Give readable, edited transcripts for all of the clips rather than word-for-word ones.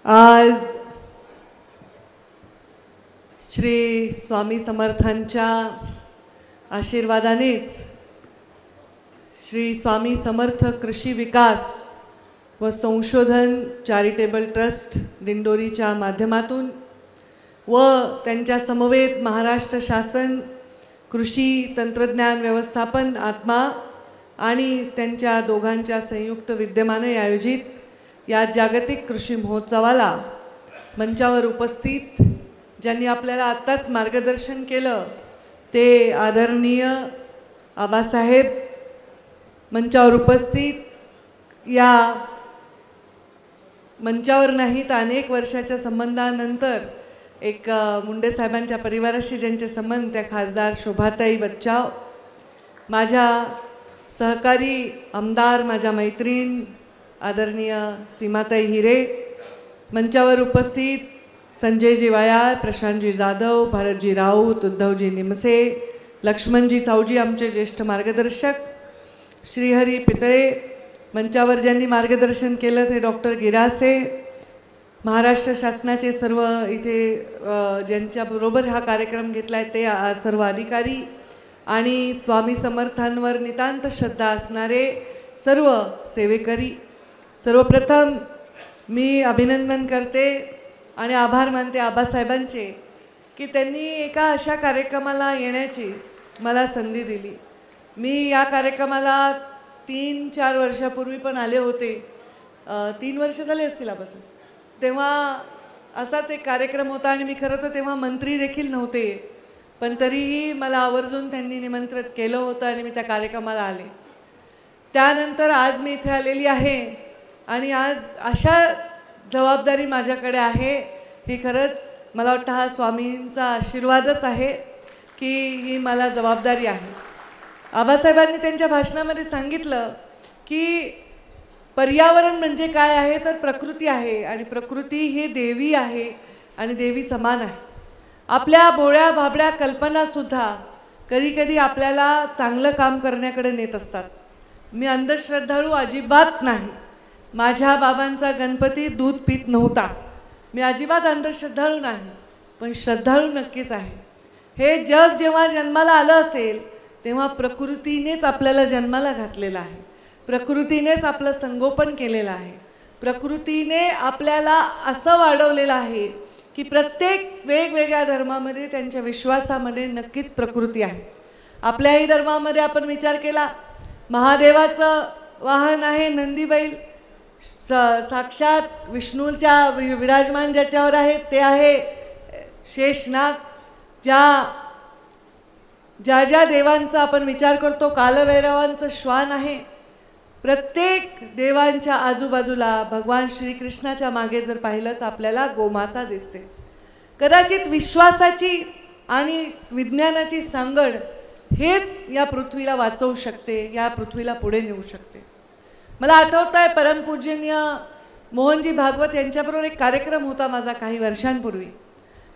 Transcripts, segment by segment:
आज श्री स्वामी समर्थांच्या आशीर्वादानेच श्री स्वामी समर्थ कृषी विकास व संशोधन चॅरिटेबल ट्रस्ट दिंडोरीच्या माध्यमातून व त्यांच्या समवेत महाराष्ट्र शासन कृषी तंत्रज्ञान व्यवस्थापन आत्मा आणि त्यांच्या दोघांच्या संयुक्त विद्यमाने आयोजित या जागतिक कृषी महोत्सवाला मंचावर उपस्थित ज्यांनी आपल्याला आत्ताच मार्गदर्शन केलं ते आदरणीय आबासाहेब, मंचावर उपस्थित या मंचावर नाही तर अनेक वर्षाच्या संबंधानंतर एक मुंडे साहेबांच्या परिवाराशी ज्यांचे संबंध त्या खासदार शोभाताई बच्चाव, माझ्या सहकारी आमदार, माझ्या मैत्रीण आदरणीय सीमाताई हिरे, मंचावर उपस्थित संजयजी वायाळ, प्रशांतजी जाधव, भारतजी राऊत, उद्धवजी निमसे, लक्ष्मणजी सावजी आमचे ज्येष्ठ मार्गदर्शक, श्रीहरी पितळे, मंचावर ज्यांनी मार्गदर्शन केलं ते डॉक्टर गिरासे, महाराष्ट्र शासनाचे सर्व इथे ज्यांच्याबरोबर हा कार्यक्रम घेतला आहे ते सर्व अधिकारी आणि स्वामी समर्थांवर नितांत श्रद्धा असणारे सर्व सेवेकरी, सर्वप्रथम मी अभिनंदन करते आणि आभार मानते आबासाहेबांचे की त्यांनी एका अशा कार्यक्रमाला येण्याची मला संधी दिली. मी या कार्यक्रमाला 3-4 वर्षापूर्वी पण आले होते, 3 वर्ष झाले असतील आबासाहेब. तेव्हा असाच एक कार्यक्रम होता आणि मी खरं तर तेव्हा मंत्री देखील नव्हते, पण तरीही मला आवर्जून त्यांनी निमंत्रित केलं होतं आणि मी त्या कार्यक्रमाला आले. त्यानंतर आज मी इथे आलेली आहे आणि आज अशा जबाबदारी माझ्याकडे आहे ही खरंच मला वाटतं हा स्वामींचा आशीर्वादच आहे की ही मला जबाबदारी आहे. आबासाहेबांनी त्यांच्या भाषणामध्ये सांगितलं की पर्यावरण म्हणजे काय आहे तर प्रकृती आहे आणि प्रकृती ही देवी आहे आणि देवी समान आहे. आपल्या भोळ्या भाबड्या कल्पनासुद्धा कधीकधी आपल्याला चांगलं काम करण्याकडे नेत असतात. मी अंधश्रद्धाळू अजिबात नाही. माझ्या बाबांचा गणपती दूध पीत नव्हता. मी अजिबात अंधश्रद्धाळू नाही, पण श्रद्धाळू नक्कीच आहे. हे जग जेव्हा जन्माला आलं असेल तेव्हा प्रकृतीनेच आपल्याला जन्माला घातलेलं आहे, प्रकृतीनेच आपलं संगोपन केलेलं आहे, प्रकृतीने आपल्याला असं वाढवलेलं आहे की प्रत्येक वेगवेगळ्या धर्मामध्ये त्यांच्या विश्वासामध्ये नक्कीच प्रकृती आहे. आपल्याही धर्मामध्ये आपण विचार केला, महादेवाचं वाहन आहे नंदी बैल, साक्षात विष्णूच्या विराजमान ज्याच्यावर आहे ते आहे शेषनाग. ज्या ज्या देवांचा आपण विचार करतो, कालभैरवांचं श्वान आहे. प्रत्येक देवांच्या आजूबाजूला भगवान श्रीकृष्णाच्या मागे जर पाहिलं तर आपल्याला गोमाता दिसते. कदाचित विश्वासाची आणि विज्ञानाची सांगड हेच या पृथ्वीला वाचवू शकते, या पृथ्वीला पुढे नेऊ शकते. मला आठवतं आहे परमपूजनीय मोहनजी भागवत यांच्याबरोबर एक कार्यक्रम होता माझा काही वर्षांपूर्वी.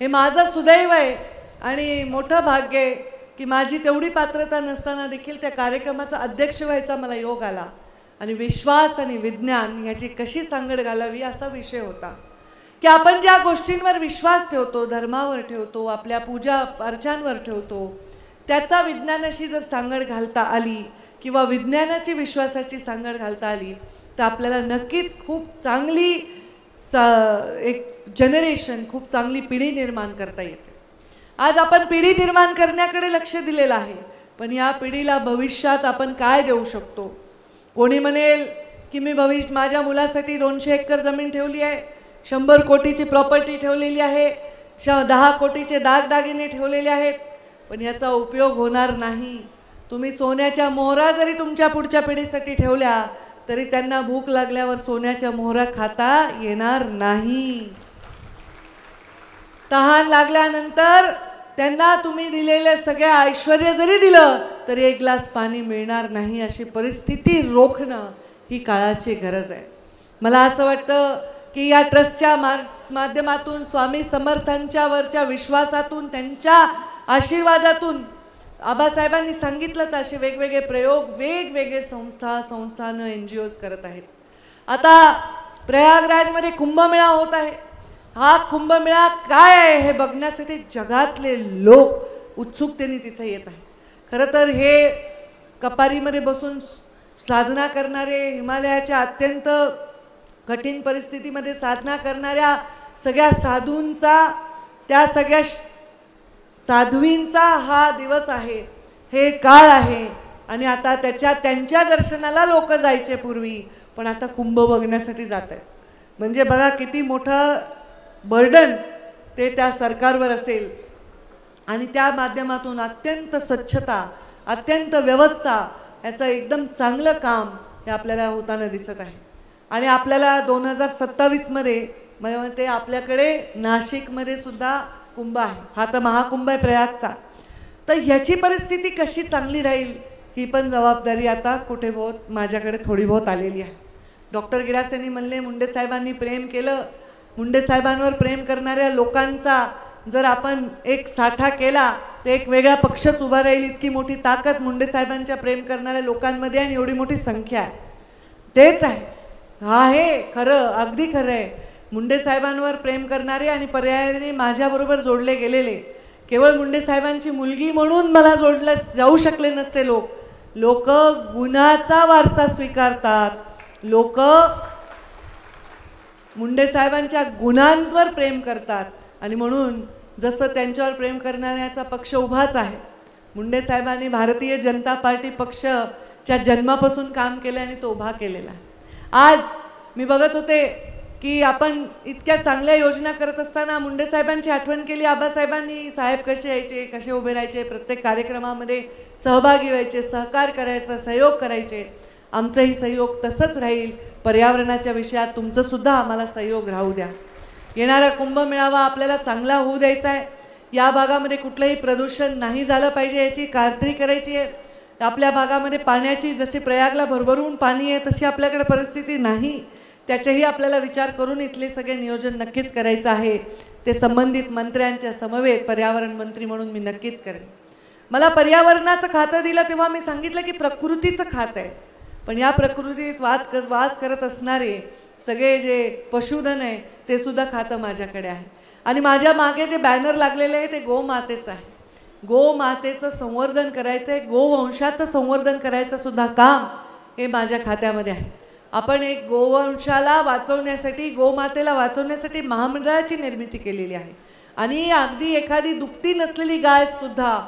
हे माझं सुदैव आहे आणि मोठं भाग्य आहे की माझी तेवढी पात्रता नसताना देखील त्या कार्यक्रमाचा अध्यक्ष व्हायचा मला योग आला आणि विश्वास आणि विज्ञान याची कशी सांगड घालावी असा विषय होता की आपण ज्या गोष्टींवर विश्वास ठेवतो, धर्मावर ठेवतो, आपल्या पूजा अर्चांवर ठेवतो, त्याचा विज्ञानाशी जर सांगड घालता आली किंवा विज्ञानाची विश्वासाची सांगड घालता आली तर आपल्याला नक्कीच खूप चांगली एक जनरेशन, खूप चांगली पिढी निर्माण करता येते. आज आपण पिढी निर्माण करण्याकडे लक्ष दिलेलं आहे, पण या पिढीला भविष्यात आपण काय देऊ शकतो? कोणी म्हणेल की मी माझ्या मुलासाठी 200 एकर जमीन ठेवली आहे, 100 कोटीची प्रॉपर्टी ठेवलेली आहे, 10 कोटीचे दागदागिने ठेवलेले आहेत, पण याचा उपयोग होणार नाही. तुम्ही सोन्याच्या मोहरा जरी तुमच्या पुढच्या पिढीसाठी ठेवल्या तरी त्यांना भूक लागल्यावर सोन्याच्या मोहरा खाता येणार नाही. तहान लागल्यानंतर त्यांना तुम्ही दिलेले सगळे ऐश्वर्य जरी दिलं तरी 1 ग्लास पाणी मिळणार नाही. अशी परिस्थिती रोखणं ही काळाची गरज आहे. मला असं वाटतं की या ट्रस्टच्या माध्यमातून स्वामी समर्थांच्या वरच्या विश्वासातून, त्यांच्या आशीर्वादातून आबासाहेबांनी सांगितलं तर असे वेगवेगळे प्रयोग वेगवेगळे संस्थानं NGOs करत आहेत. आता प्रयागराजमध्ये कुंभमेळा होत आहे. हा कुंभमेळा काय आहे हे बघण्यासाठी जगातले लोक उत्सुकतेने तिथे येत आहेत. खरं तर हे कपारीमध्ये बसून साधना करणारे, हिमालयाच्या अत्यंत कठीण परिस्थितीमध्ये साधना करणाऱ्या सगळ्या साधूंचा, त्या सगळ्या साध्वींचा हा दिवस आहे, हे काळ आहे. आणि आता त्यांच्या दर्शनाला लोक जायचे पूर्वी, पण आता कुंभ बघण्यासाठी जात आहेत. म्हणजे बघा किती मोठं बर्डन ते त्या सरकारवर असेल. आणि त्या माध्यमातून अत्यंत स्वच्छता, अत्यंत व्यवस्था, याचं एकदम चांगलं काम हे आपल्याला होताना दिसत आहे. आणि आपल्याला 2027मध्ये मला म्हणते आपल्याकडे नाशिकमध्ये सुद्धा कुंभ आहे. हा तर महाकुंभ आहे प्रयागचा. तर ह्याची परिस्थिती कशी चांगली राहील ही पण जबाबदारी आता कुठे बहुत माझ्याकडे थोडी बहुत आलेली आहे. डॉक्टर गिरासेंनी म्हणले मुंडे साहेबांनी प्रेम केलं, मुंडे साहेबांवर प्रेम करणाऱ्या लोकांचा जर आपण एक साठा केला तर एक वेगळा पक्षच उभा राहील. इतकी मोठी ताकद मुंडे साहेबांच्या प्रेम करणाऱ्या लोकांमध्ये आणि एवढी मोठी संख्या आहे. तेच आहे, हा हे खरं, अगदी खरं आहे. मुंडे साहेबांवर प्रेम करणारे आणि पर्यायाने माझ्याबरोबर जोडले गेलेले, केवळ मुंडे साहेबांची मुलगी म्हणून मला जोडलं जाऊ शकले नसते. लोक गुणाचा वारसा स्वीकारतात. लोक मुंडे साहेबांच्या गुणांवर प्रेम करतात. आणि म्हणून जसं त्यांच्यावर प्रेम करणाऱ्याचा पक्ष उभाच आहे. मुंडे साहेबांनी भारतीय जनता पार्टी पक्षच्या जन्मापासून काम केलं आणि तो उभा केलेला. आज मी बघत होते की आपण इतक्या चांगल्या योजना करत असताना मुंडे साहेबांची आठवण केली. आबासाहेबांनी साहेब कसे यायचे, कसे उभे राहायचे, प्रत्येक कार्यक्रमामध्ये सहभागी व्हायचे, सहकार करायचा, सहयोग करायचे. आमचंही सहयोग तसंच राहील. पर्यावरणाच्या विषयात तुमचंसुद्धा आम्हाला सहयोग राहू द्या. येणारा कुंभमेळावा आपल्याला चांगला होऊ द्यायचा आहे. या भागामध्ये कुठलंही प्रदूषण नाही झालं पाहिजे याची खात्री करायची आहे. आपल्या भागामध्ये पाण्याची जशी प्रयागला भरभरून पाणी आहे तशी आपल्याकडे परिस्थिती नाही. त्याचाही आपल्याला विचार करून इथले सगळे नियोजन नक्कीच करायचं आहे. ते संबंधित मंत्र्यांच्या समवेत पर्यावरण मंत्री म्हणून मी नक्कीच करेन. मला पर्यावरणाचं खातं दिलं तेव्हा मी सांगितलं की प्रकृतीचं खातं आहे. पण या प्रकृतीत वास करत असणारे सगळे जे पशुधन आहे ते सुद्धा खातं माझ्याकडे आहे. आणि माझ्या मागे जे बॅनर लागलेले आहे ते गोमातेचं आहे. गोमातेचं संवर्धन करायचं आहे, गोवंशाचं संवर्धन करायचं सुद्धा काम हे माझ्या खात्यामध्ये आहे. आपण एक गोवंशाला वाचवण्यासाठी, गोमातेला वाचवण्यासाठी महामंडळाची निर्मिती केलेली आहे. आणि अगदी एखादी दुभती नसलेली गाय सुद्धा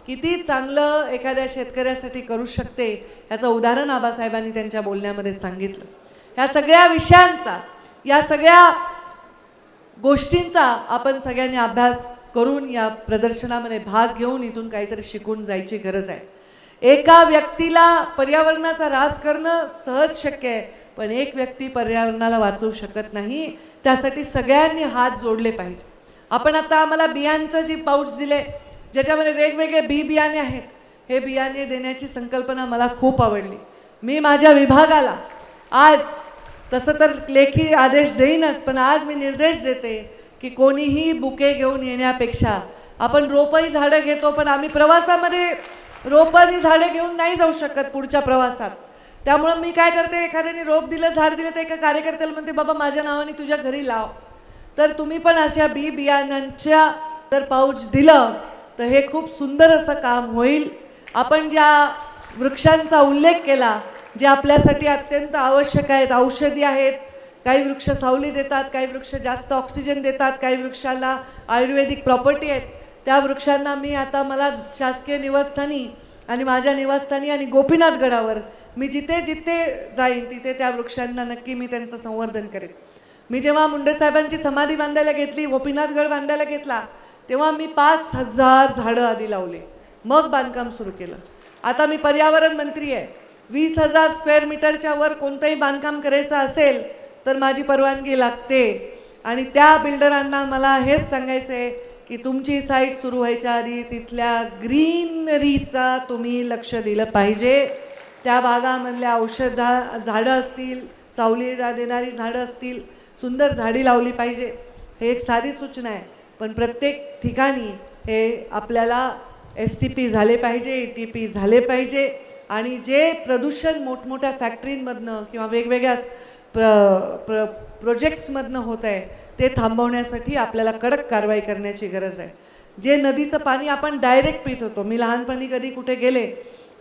किती चांगलं एखाद्या शेतकऱ्यासाठी करू शकते याचं उदाहरण आबासाहेबांनी त्यांच्या बोलण्यामध्ये सांगितलं. ह्या सगळ्या विषयांचा, या सगळ्या गोष्टींचा आपण सगळ्यांनी अभ्यास करून या प्रदर्शनामध्ये भाग घेऊन इथून काहीतरी शिकून जायची गरज आहे. एका व्यक्तीला पर्यावरणाचा ह्रास करणं सहज शक्य आहे, पण एक व्यक्ती पर्यावरणाला वाचवू शकत नाही. त्यासाठी सगळ्यांनी हात जोडले पाहिजे. आपण आता आम्हाला बियांचं जी पाऊच दिले ज्याच्यामध्ये वेगवेगळे बियाणे आहेत, हे बियाणे देण्याची संकल्पना मला खूप आवडली. मी माझ्या विभागाला आज तसं तर लेखी आदेश देईनच, पण आज मी निर्देश देते की कोणीही बुके घेऊन येण्यापेक्षा आपण रोपही झाडं घेतो, पण आम्ही प्रवासामध्ये रोपांनी झाडं घेऊन नाही जाऊ शकत पुढच्या प्रवासात. त्यामुळं मी काय करते, एखाद्याने रोप दिलं, झाड दिलं, तर एका कार्यकर्त्याला म्हणते बाबा माझ्या नावाने तुझ्या घरी लाव. तर तुम्ही पण अशा बियाण्यांच्या जर पाऊच दिलं तर हे खूप सुंदर असं काम होईल. आपण ज्या वृक्षांचा उल्लेख केला, जे आपल्यासाठी अत्यंत आवश्यक आहेत, औषधी आहेत, काही वृक्ष सावली देतात, काही वृक्ष जास्त ऑक्सिजन देतात, काही वृक्षाला आयुर्वेदिक प्रॉपर्टी आहेत, त्या वृक्षांना मी आता मला शासकीय निवासस्थानी आणि माझ्या निवासस्थानी आणि गोपीनाथ गडावर मी जिथे जिथे जाईन तिथे त्या वृक्षांना नक्की मी त्यांचं संवर्धन करेन. मी जेव्हा मुंडे साहेबांची समाधी बांधायला घेतली, गोपीनाथ गड बांधायला घेतला, तेव्हा मी 5000 झाडं आधी लावले, मग बांधकाम सुरू केलं. आता मी पर्यावरण मंत्री आहे. 20,000 स्क्वेअर मीटरच्या वर कोणतंही बांधकाम करायचं असेल तर माझी परवानगी लागते. आणि त्या बिल्डरांना मला हेच सांगायचं आहे की तुमची साईट सुरू व्हायच्या आधी तिथल्या ग्रीनरीचा तुम्ही लक्ष दिलं पाहिजे. त्या भागामधल्या झाडं असतील, सावली देणारी झाडं असतील, सुंदर झाडी लावली पाहिजे. हे एक साधी सूचना आहे, पण प्रत्येक ठिकाणी हे आपल्याला STP झाले पाहिजे, ETP झाले पाहिजे. आणि जे प्रदूषण मोठमोठ्या फॅक्टरींमधनं किंवा वेगवेगळ्या प्रोजेक्ट्समधनं होत आहे ते थांबवण्यासाठी आपल्याला कडक कारवाई करण्याची गरज आहे. जे नदीचं पाणी आपण डायरेक्ट पित होतो, मी लहानपणी कधी कुठे गेले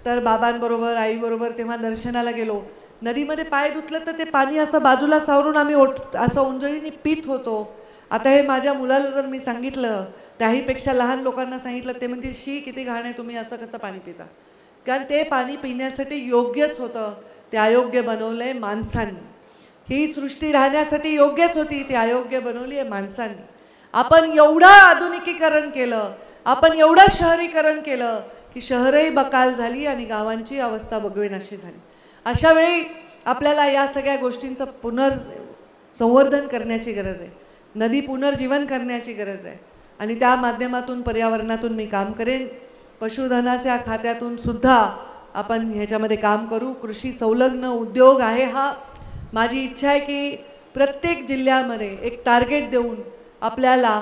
तर बाबांबरोबर आईबरोबर तेव्हा दर्शनाला गेलो, नदीमध्ये पाय धुतलं तर ते पाणी असं बाजूला सावरून आम्ही असं उंजळीने पित होतो. आता हे माझ्या मुलाला जर मी सांगितलं, त्याहीपेक्षा लहान लोकांना सांगितलं, ते म्हणतील शी किती घाण आहे, तुम्ही असं कसं पाणी पिता. कारण ते पाणी पिण्यासाठी योग्यच होतं, ते अयोग्य बनवलं आहे माणसांनी. ही सृष्टी राहण्यासाठी योग्यच होती, ती अयोग्य बनवली आहे माणसांनी. आपण एवढं आधुनिकीकरण केलं, आपण एवढं शहरीकरण केलं की शहरही बकाल झाली आणि गावांची अवस्था बघवेनाशी झाली. अशा वेळी आपल्याला या सगळ्या गोष्टींचं पुनर्संवर्धन करण्याची गरज आहे, नदी पुनर्जीवन करण्याची गरज आहे. आणि त्या माध्यमातून पर्यावरणातून मी काम करेन. पशुधनाच्या खात्यातून सुद्धा आपण ह्याच्यामध्ये काम करू. कृषी संलग्न उद्योग आहे हा. माझी इच्छा आहे की प्रत्येक जिल्ह्यामध्ये एक टार्गेट देऊन आपल्याला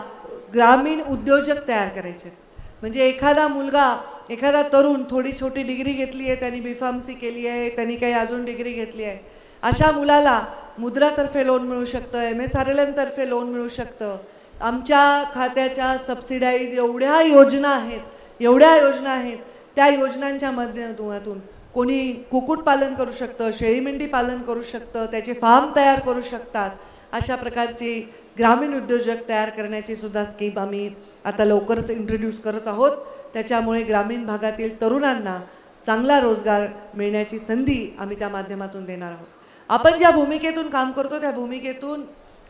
ग्रामीण उद्योजक तयार करायचे. म्हणजे एखादा मुलगा, एखादा तरुण थोडी छोटी डिग्री घेतली आहे, त्यांनी B.Pharmacy केली आहे, त्यांनी काही अजून डिग्री घेतली आहे, अशा मुलाला मुद्रातर्फे लोन मिळू शकतं, MSRLM तर्फे लोन मिळू शकतं. आमच्या खात्याच्या सबसिडाईज एवढ्या योजना आहेत, त्या योजनांच्या माध्यमातून कोणी कुक्कुटपालन करू शकतं, शेळीमेंढी पालन करू शकतं, त्याचे फार्म तयार करू शकतात. अशा प्रकारची ग्रामीण उद्योजक तयार करण्याची सुद्धा स्कीम आम्ही आता लवकरच इंट्रोड्यूस करत आहोत. त्याच्यामुळे ग्रामीण भागातील तरुणांना चांगला रोजगार मिळण्याची संधी आम्ही त्या माध्यमातून देणार आहोत. आपण ज्या भूमिकेतून काम करतो त्या भूमिकेतून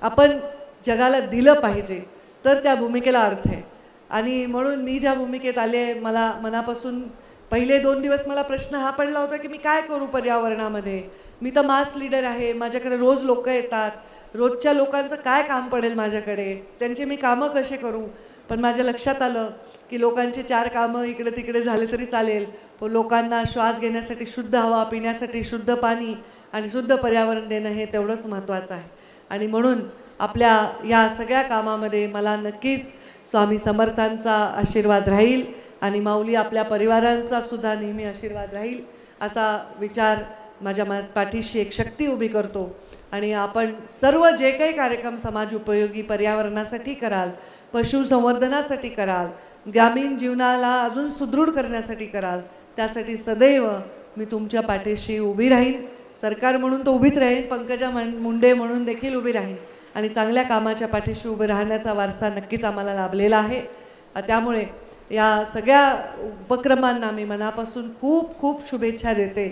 आपण जगाला दिलं पाहिजे, तर त्या भूमिकेला अर्थ आहे. आणि म्हणून मी ज्या भूमिकेत आले, मला मनापासून पहिले 2 दिवस मला प्रश्न हा पडला होता की मी काय करू पर्यावरणामध्ये. मी तर मास लीडर आहे, माझ्याकडे रोज लोक येतात, रोजच्या लोकांचं काय काम पडेल माझ्याकडे, त्यांचे मी कामं कसे करू. पण माझ्या लक्षात आलं की लोकांचे 4 कामं इकडे तिकडे झाले तरी चालेल, पण लोकांना श्वास घेण्यासाठी शुद्ध हवा, पिण्यासाठी शुद्ध पाणी आणि शुद्ध पर्यावरण देणं हे तेवढंच महत्त्वाचं आहे. आणि म्हणून आपल्या या सगळ्या कामामध्ये मला नक्कीच स्वामी समर्थांचा आशीर्वाद राहील आणि माऊली आपल्या परिवारांचा सुद्धा नेहमी आशीर्वाद राहील असा विचार माझ्या पाठीशी एक शक्ती उभी करतो. आणि आपण सर्व जे काही कार्यक्रम समाज उपयोगी पर्यावरणासाठी कराल, पशुसंवर्धनासाठी कराल, ग्रामीण जीवनाला अजून सुदृढ करण्यासाठी कराल, त्यासाठी सदैव मी तुमच्या पाठीशी उभी राहीन. सरकार म्हणून तर उभीच राहीन, पंकजा मुंडे म्हणून देखील उभी राहीन. आणि चांगल्या कामाच्या पाठीशी उभे राहण्याचा वारसा नक्कीच आम्हाला लाभलेला आहे. त्यामुळे या सगळ्या उपक्रमांना मी मनापासून खूप खूप शुभेच्छा देते.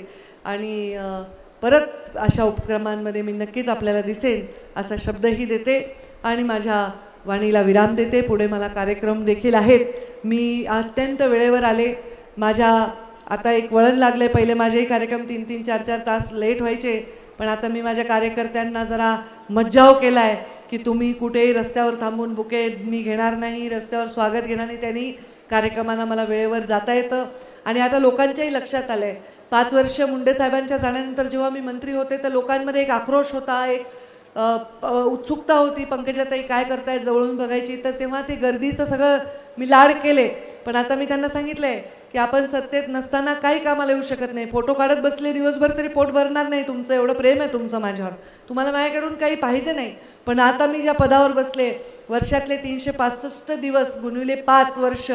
आणि परत अशा उपक्रमांमध्ये मी नक्कीच आपल्याला दिसेन असा शब्दही देते आणि माझ्या वाणीला विराम देते. पुढे मला कार्यक्रम देखील आहेत. मी अत्यंत वेळेवर आले. माझ्या आता एक वळण लागलं आहे. पहिले माझेही कार्यक्रम 3-3, 4-4 तास लेट व्हायचे, पण आता मी माझ्या कार्यकर्त्यांना जरा मज्जाव केला आहे की तुम्ही कुठेही रस्त्यावर थांबून बुके मी घेणार नाही, रस्त्यावर स्वागत घेणार नाही. त्यांनी कार्यक्रमांना मला वेळेवर जाता येतं. आणि आता लोकांच्याही लक्षात आलं आहे, 5 वर्ष मुंडे साहेबांच्या जाण्यानंतर जेव्हा मी मंत्री होते तर लोकांमध्ये एक आक्रोश होता, एक उत्सुकता होती, पंकजाताई काय करतायत जवळून बघायची. तर तेव्हा ते गर्दीचं सगळं मी लाड केले. पण आता मी त्यांना सांगितलं आहे की आपण सत्तेत नसताना काही कामाला येऊ शकत नाही. फोटो काढत बसले दिवसभर तरी पोट भरणार नाही तुमचं, एवढं प्रेम आहे तुमचं माझ्यावर, तुम्हाला माझ्याकडून काही पाहिजे नाही. पण आता मी ज्या पदावर बसले, वर्षातले 365 दिवस गुणविले 5 वर्ष,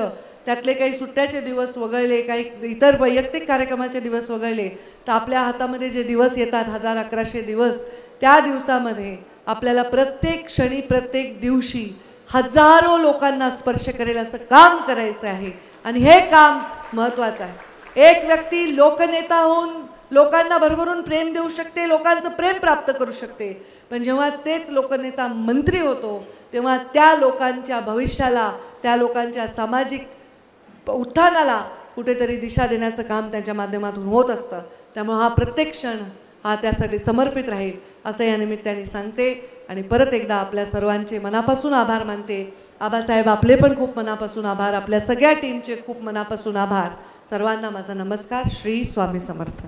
त्यातले काही सुट्ट्याचे दिवस वगळले, काही इतर वैयक्तिक कार्यक्रमाचे दिवस वगळले, तर आपल्या हातामध्ये जे दिवस येतात 1000-1100 दिवस, त्या दिवसामध्ये आपल्याला प्रत्येक क्षणी प्रत्येक दिवशी हजारो लोकांना स्पर्श करेल असं काम करायचं आहे. आणि हे काम महत्त्वाचं आहे. एक व्यक्ती लोकनेता होऊन लोकांना भरभरून प्रेम देऊ शकते, लोकांचं प्रेम प्राप्त करू शकते, पण जेव्हा तेच लोकनेता मंत्री होतो तेव्हा त्या लोकांच्या भविष्याला, त्या लोकांच्या सामाजिक उत्थानाला कुठेतरी दिशा देण्याचं काम त्यांच्या माध्यमातून होत असतं. त्यामुळे हा प्रत्येक क्षण हा त्यासाठी समर्पित राहील असं या निमित्ताने सांगते. आणि परत एकदा आपल्या सर्वांचे मनापासून आभार मानते. आबासाहेब आपले पण खूप मनापासून आभार, आपल्या सगळ्या टीमचे खूप मनापासून आभार. सर्वांना माझा नमस्कार. श्री स्वामी समर्थ.